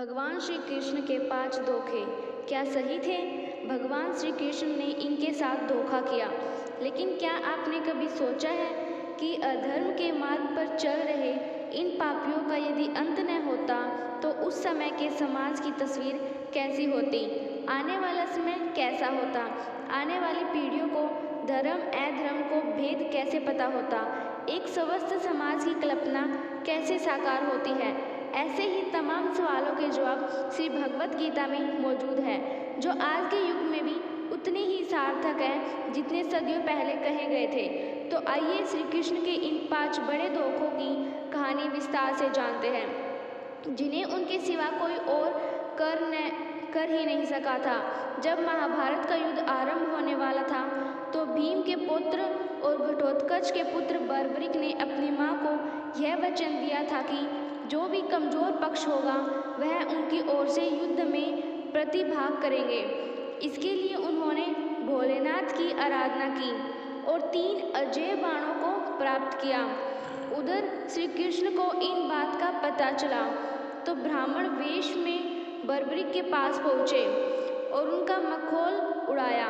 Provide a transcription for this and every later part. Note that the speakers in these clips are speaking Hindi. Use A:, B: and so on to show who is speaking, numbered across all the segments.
A: भगवान श्री कृष्ण के 5 धोखे क्या सही थे? भगवान श्री कृष्ण ने इनके साथ धोखा किया, लेकिन क्या आपने कभी सोचा है कि अधर्म के मार्ग पर चल रहे इन पापियों का यदि अंत न होता तो उस समय के समाज की तस्वीर कैसी होती? आने वाला समय कैसा होता? आने वाली पीढ़ियों को धर्म अधर्म को भेद कैसे पता होता? एक स्वस्थ समाज की कल्पना कैसे साकार होती है? ऐसे ही तमाम सवालों के जवाब श्री भगवत गीता में मौजूद है, जो आज के युग में भी उतने ही सार्थक है जितने सदियों पहले कहे गए थे। तो आइए श्री कृष्ण के इन 5 बड़े धोखों की कहानी विस्तार से जानते हैं, जिन्हें उनके सिवा कोई और कर ही नहीं सका था। जब महाभारत का युद्ध आरंभ होने वाला था तो भीम के पुत्र और घटोत्कच के पुत्र बर्बरिक ने अपनी माँ को यह वचन दिया था कि जो भी कमजोर पक्ष होगा वह उनकी ओर से युद्ध में प्रतिभाग करेंगे। इसके लिए उन्होंने भोलेनाथ की आराधना की और 3 अजेय बाणों को प्राप्त किया। उधर श्री कृष्ण को इन बात का पता चला तो ब्राह्मण वेश में बर्बरिक के पास पहुँचे और उनका मखौल उड़ाया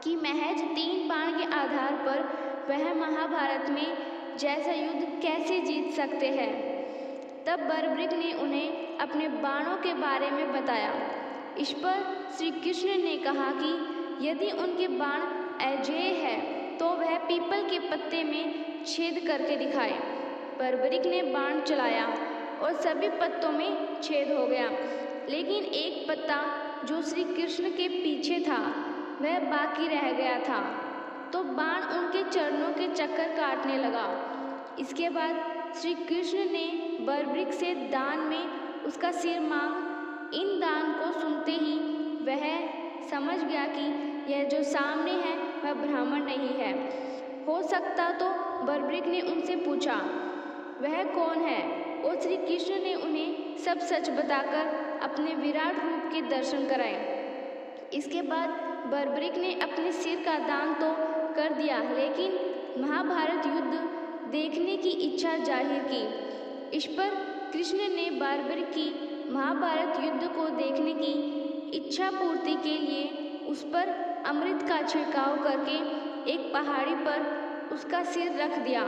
A: कि महज 3 बाण के आधार पर वह महाभारत में जैसा युद्ध कैसे जीत सकते हैं। तब बर्बरिक ने उन्हें अपने बाणों के बारे में बताया। इस पर श्री कृष्ण ने कहा कि यदि उनके बाण अजेय है तो वह पीपल के पत्ते में छेद करके दिखाए। बर्बरिक ने बाण चलाया और सभी पत्तों में छेद हो गया, लेकिन एक पत्ता जो श्री कृष्ण के पीछे था वह बाकी रह गया था, तो बाण उनके चरणों के चक्कर काटने लगा। इसके बाद श्री कृष्ण ने बर्बरिक से दान में उसका सिर मांग। इन दान को सुनते ही वह समझ गया कि यह जो सामने है वह ब्राह्मण नहीं है। हो सकता तो बर्बरिक ने उनसे पूछा वह कौन है, और श्री कृष्ण ने उन्हें सब सच बताकर अपने विराट रूप के दर्शन कराए। इसके बाद बर्बरिक ने अपने सिर का दान तो कर दिया, लेकिन महाभारत युद्ध देखने की इच्छा जाहिर की। इस पर कृष्ण ने बर्बरिक की महाभारत युद्ध को देखने की इच्छा पूर्ति के लिए उस पर अमृत का छिड़काव करके एक पहाड़ी पर उसका सिर रख दिया,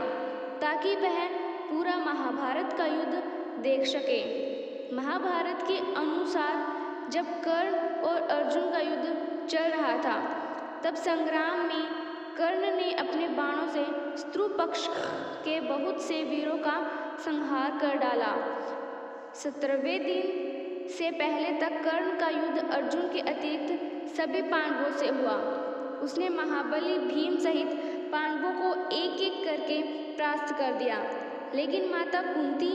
A: ताकि वह पूरा महाभारत का युद्ध देख सके। महाभारत के अनुसार जब कर्ण और अर्जुन का युद्ध चल रहा था, तब संग्राम में कर्ण ने अपने बाणों से शत्रु पक्ष के बहुत से वीरों का संहार कर डाला। 17वें दिन से पहले तक कर्ण का युद्ध अर्जुन के अतिरिक्त सभी पांडवों से हुआ। उसने महाबली भीम सहित पांडवों को एक एक करके परास्त कर दिया, लेकिन माता कुंती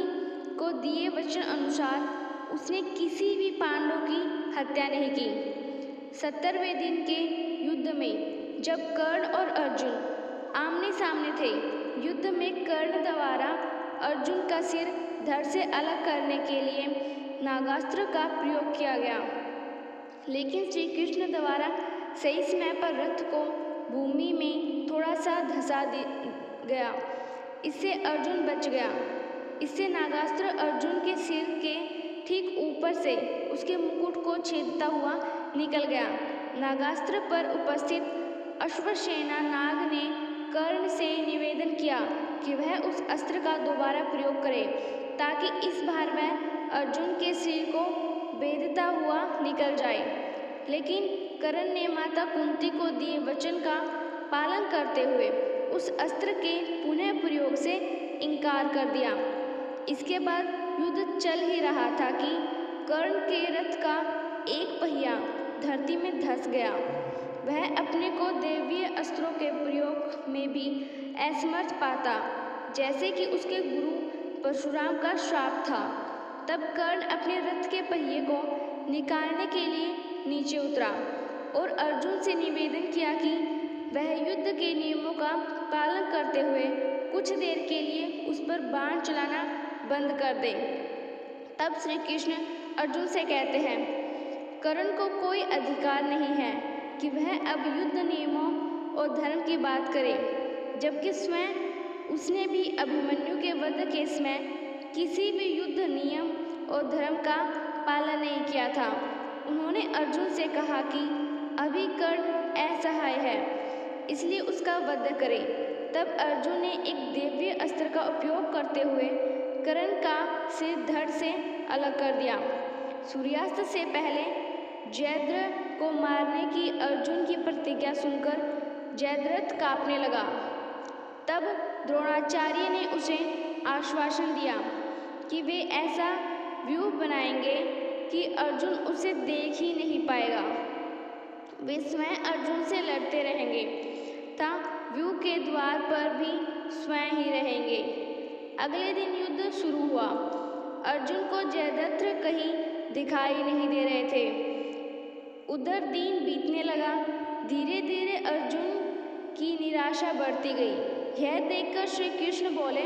A: को दिए वचन अनुसार उसने किसी भी पांडव की हत्या नहीं की। 70वें दिन के युद्ध में जब कर्ण और अर्जुन आमने सामने थे, युद्ध में कर्ण द्वारा अर्जुन का सिर धड़ से अलग करने के लिए नागास्त्र का प्रयोग किया गया, लेकिन श्री कृष्ण द्वारा सही समय पर रथ को भूमि में थोड़ा सा धंसा गया। इससे अर्जुन बच गया। इससे नागास्त्र अर्जुन के सिर के ठीक ऊपर से उसके मुकुट को छेदता हुआ निकल गया। नागास्त्र पर उपस्थित अश्वसेना नाग ने कर्ण से निवेदन किया कि वह उस अस्त्र का दोबारा प्रयोग करे, ताकि इस बार वह अर्जुन के सिर को भेदता हुआ निकल जाए। लेकिन कर्ण ने माता कुंती को दिए वचन का पालन करते हुए उस अस्त्र के पुनः प्रयोग से इनकार कर दिया। इसके बाद युद्ध चल ही रहा था कि कर्ण के रथ का एक पहिया धरती में धंस गया। वह अपने को दैवीय अस्त्रों के प्रयोग में भी असमर्थ पाता, जैसे कि उसके गुरु परशुराम का श्राप था। तब कर्ण अपने रथ के पहिए को निकालने के लिए नीचे उतरा और अर्जुन से निवेदन किया कि वह युद्ध के नियमों का पालन करते हुए कुछ देर के लिए उस पर बाण चलाना बंद कर दे। तब श्री कृष्ण अर्जुन से कहते हैं, कर्ण को कोई अधिकार नहीं है कि वह अब युद्ध नियमों और धर्म की बात करे, जबकि स्वयं उसने भी अभिमन्यु के वध के समय किसी भी युद्ध नियम और धर्म का पालन नहीं किया था। उन्होंने अर्जुन से कहा कि अभी कर्ण असहाय है, इसलिए उसका वध करें। तब अर्जुन ने एक दिव्य अस्त्र का उपयोग करते हुए कर्ण का सिर धड़ से अलग कर दिया। सूर्यास्त से पहले जयद्रथ को मारने की अर्जुन की प्रतिज्ञा सुनकर जयद्रथ कांपने लगा। तब द्रोणाचार्य ने उसे आश्वासन दिया कि वे ऐसा व्यूह बनाएंगे कि अर्जुन उसे देख ही नहीं पाएगा। वे स्वयं अर्जुन से लड़ते रहेंगे तथा व्यूह के द्वार पर भी स्वयं ही रहेंगे। अगले दिन युद्ध शुरू हुआ। अर्जुन को जयद्रथ कहीं दिखाई नहीं दे रहे थे। उधर दिन बीतने लगा। धीरे धीरे अर्जुन की निराशा बढ़ती गई। यह देखकर श्री कृष्ण बोले,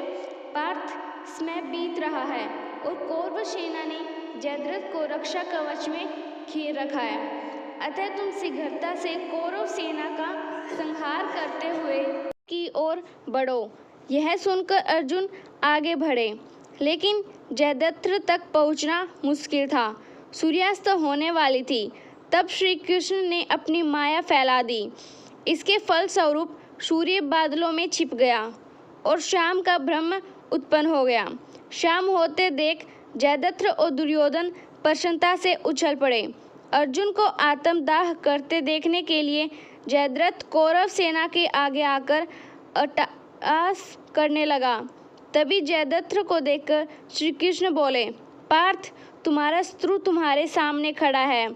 A: पार्थ, समय बीत रहा है और कौरव सेना ने जयद्रथ को रक्षा कवच में घेर रखा है। अतः तुम शीघ्रता से कौरव सेना का संहार करते हुए की ओर बढ़ो। यह सुनकर अर्जुन आगे बढ़े, लेकिन जयद्रथ तक पहुंचना मुश्किल था। सूर्यास्त होने वाली थी। तब श्री कृष्ण ने अपनी माया फैला दी। इसके फलस्वरूप सूर्य बादलों में छिप गया और शाम का भ्रम उत्पन्न हो गया। शाम होते देख जयद्रथ और दुर्योधन प्रसन्नता से उछल पड़े। अर्जुन को आत्मदाह करते देखने के लिए जयद्रथ कौरव सेना के आगे आकर अट्टहास करने लगा। तभी जयद्रथ को देखकर श्री कृष्ण बोले, पार्थ, तुम्हारा शत्रु तुम्हारे सामने खड़ा है।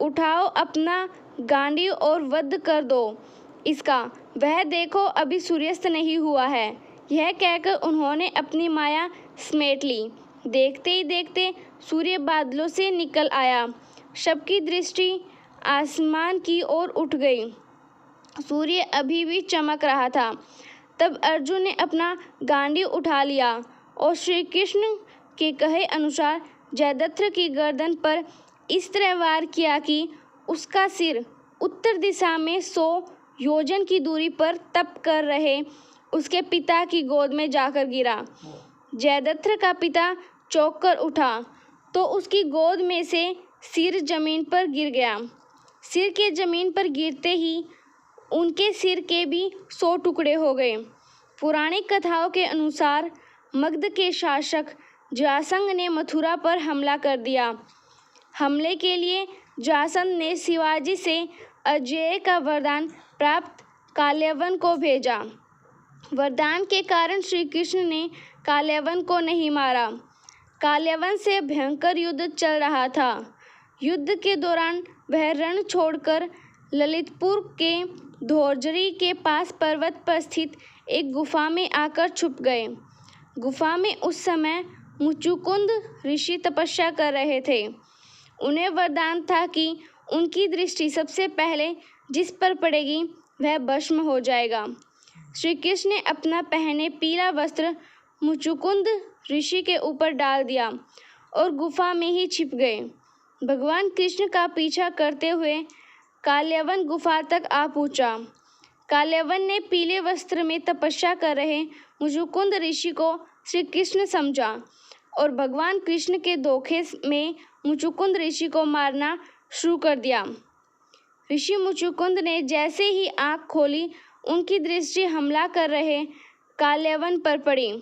A: उठाओ अपना गांडीव और वध कर दो इसका। वह देखो, अभी सूर्यास्त नहीं हुआ है। यह कहकर उन्होंने अपनी माया समेट ली। देखते ही देखते सूर्य बादलों से निकल आया। सबकी दृष्टि आसमान की ओर उठ गई। सूर्य अभी भी चमक रहा था। तब अर्जुन ने अपना गांडीव उठा लिया और श्री कृष्ण के कहे अनुसार जयद्रथ की गर्दन पर इस तरह वार किया कि उसका सिर उत्तर दिशा में 100 योजन की दूरी पर तप कर रहे उसके पिता की गोद में जाकर गिरा। जयद्रथ का पिता चौंक कर उठा तो उसकी गोद में से सिर जमीन पर गिर गया। सिर के जमीन पर गिरते ही उनके सिर के भी 100 टुकड़े हो गए। पौराणिक कथाओं के अनुसार मगध के शासक जरासंध ने मथुरा पर हमला कर दिया। हमले के लिए जरासंध ने शिवाजी से अजय का वरदान प्राप्त कालयवन को भेजा। वरदान के कारण श्री कृष्ण ने कालयवन को नहीं मारा। कालयवन से भयंकर युद्ध चल रहा था। युद्ध के दौरान वह रण छोड़कर ललितपुर के धौरजरी के पास पर्वत पर स्थित एक गुफा में आकर छुप गए। गुफा में उस समय मुचुकुंद ऋषि तपस्या कर रहे थे। उन्हें वरदान था कि उनकी दृष्टि सबसे पहले जिस पर पड़ेगी वह भस्म हो जाएगा। श्री कृष्ण ने अपना पहने पीला वस्त्र मुचुकुंद ऋषि के ऊपर डाल दिया और गुफा में ही छिप गए। भगवान कृष्ण का पीछा करते हुए कालयवन गुफा तक आ पहुंचा। कालयवन ने पीले वस्त्र में तपस्या कर रहे मुचुकुंद ऋषि को श्री कृष्ण समझा और भगवान कृष्ण के धोखे में मुचुकुंद ऋषि को मारना शुरू कर दिया। ऋषि मुचुकुंद ने जैसे ही आंख खोली, उनकी दृष्टि हमला कर रहे कालयवन पर पड़ी।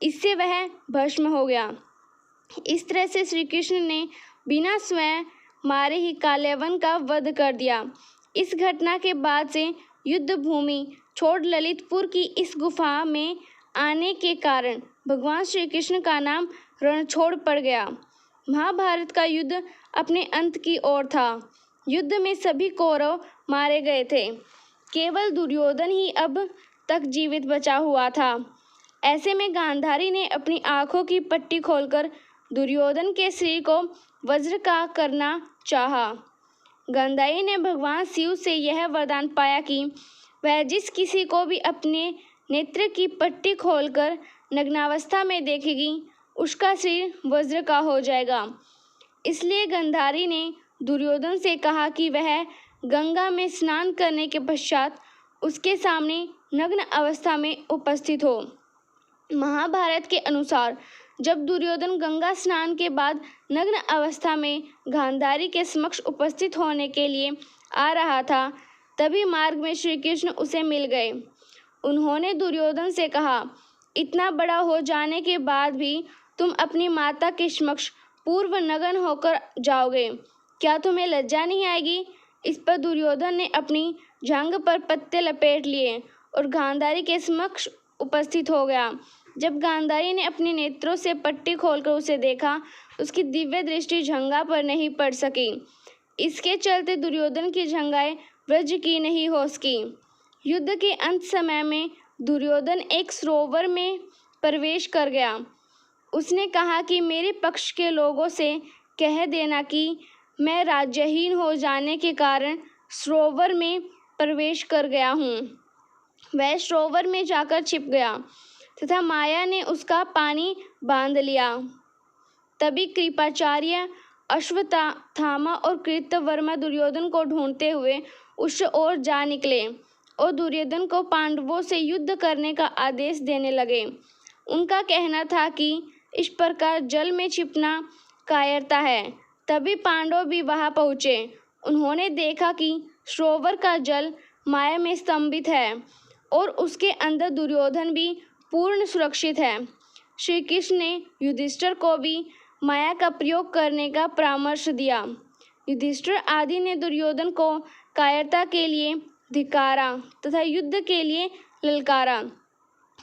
A: इससे वह भस्म हो गया। इस तरह से श्री कृष्ण ने बिना स्वयं मारे ही कालयवन का वध कर दिया। इस घटना के बाद से युद्ध भूमि छोड़ ललितपुर की इस गुफा में आने के कारण भगवान श्री कृष्ण का नाम रणछोड़ पड़ गया। महाभारत का युद्ध अपने अंत की ओर था। युद्ध में सभी कौरव मारे गए थे। केवल दुर्योधन ही अब तक जीवित बचा हुआ था। ऐसे में गांधारी ने अपनी आंखों की पट्टी खोलकर दुर्योधन के शरीर को वज्र का करना चाहा। गांधारी ने भगवान शिव से यह वरदान पाया कि वह जिस किसी को भी अपने नेत्र की पट्टी खोलकर नग्नावस्था में देखेगी, उसका शरीर वज्र का हो जाएगा। इसलिए गांधारी ने दुर्योधन से कहा कि वह गंगा में स्नान करने के पश्चात उसके सामने नग्न अवस्था में उपस्थित हो। महाभारत के अनुसार जब दुर्योधन गंगा स्नान के बाद नग्न अवस्था में गांधारी के समक्ष उपस्थित होने के लिए आ रहा था, तभी मार्ग में श्री कृष्ण उसे मिल गए। उन्होंने दुर्योधन से कहा, इतना बड़ा हो जाने के बाद भी तुम अपनी माता के समक्ष पूर्व नग्न होकर जाओगे, क्या तुम्हें लज्जा नहीं आएगी? इस पर दुर्योधन ने अपनी जांघ पर पत्ते लपेट लिए और गांधारी के समक्ष उपस्थित हो गया। जब गांधारी ने अपने नेत्रों से पट्टी खोलकर उसे देखा, उसकी दिव्य दृष्टि जंघा पर नहीं पड़ सकी। इसके चलते दुर्योधन की जंघाएं व्रज की नहीं हो सकी। युद्ध के अंत समय में दुर्योधन एक सरोवर में प्रवेश कर गया। उसने कहा कि मेरे पक्ष के लोगों से कह देना कि मैं राज्यहीन हो जाने के कारण सरोवर में प्रवेश कर गया हूँ। वह सरोवर में जाकर छिप गया तथा माया ने उसका पानी बांध लिया। तभी कृपाचार्य, अश्वत्थामा और कृतवर्मा दुर्योधन को ढूंढते हुए उस ओर जा निकले और दुर्योधन को पांडवों से युद्ध करने का आदेश देने लगे। उनका कहना था कि इस प्रकार जल में छिपना कायरता है। तभी पांडव भी वहां पहुंचे। उन्होंने देखा कि सरोवर का जल माया में स्तंभित है और उसके अंदर दुर्योधन भी पूर्ण सुरक्षित है। श्री कृष्ण ने युधिष्ठिर को भी माया का प्रयोग करने का परामर्श दिया। युधिष्ठिर आदि ने दुर्योधन को कायरता के लिए धिक्कारा तथा युद्ध के लिए ललकारा।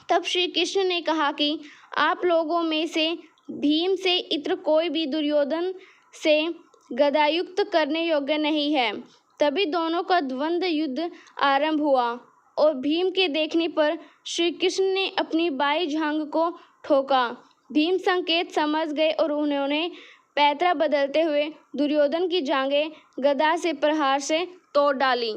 A: तब श्री कृष्ण ने कहा कि आप लोगों में से भीम से इतर कोई भी दुर्योधन से गदायुक्त करने योग्य नहीं है। तभी दोनों का द्वंद्व युद्ध आरंभ हुआ और भीम के देखने पर श्री कृष्ण ने अपनी बाई जांघ को ठोका। भीम संकेत समझ गए और उन्होंने पैतरा बदलते हुए दुर्योधन की जांघें गदा से प्रहार से तोड़ डाली।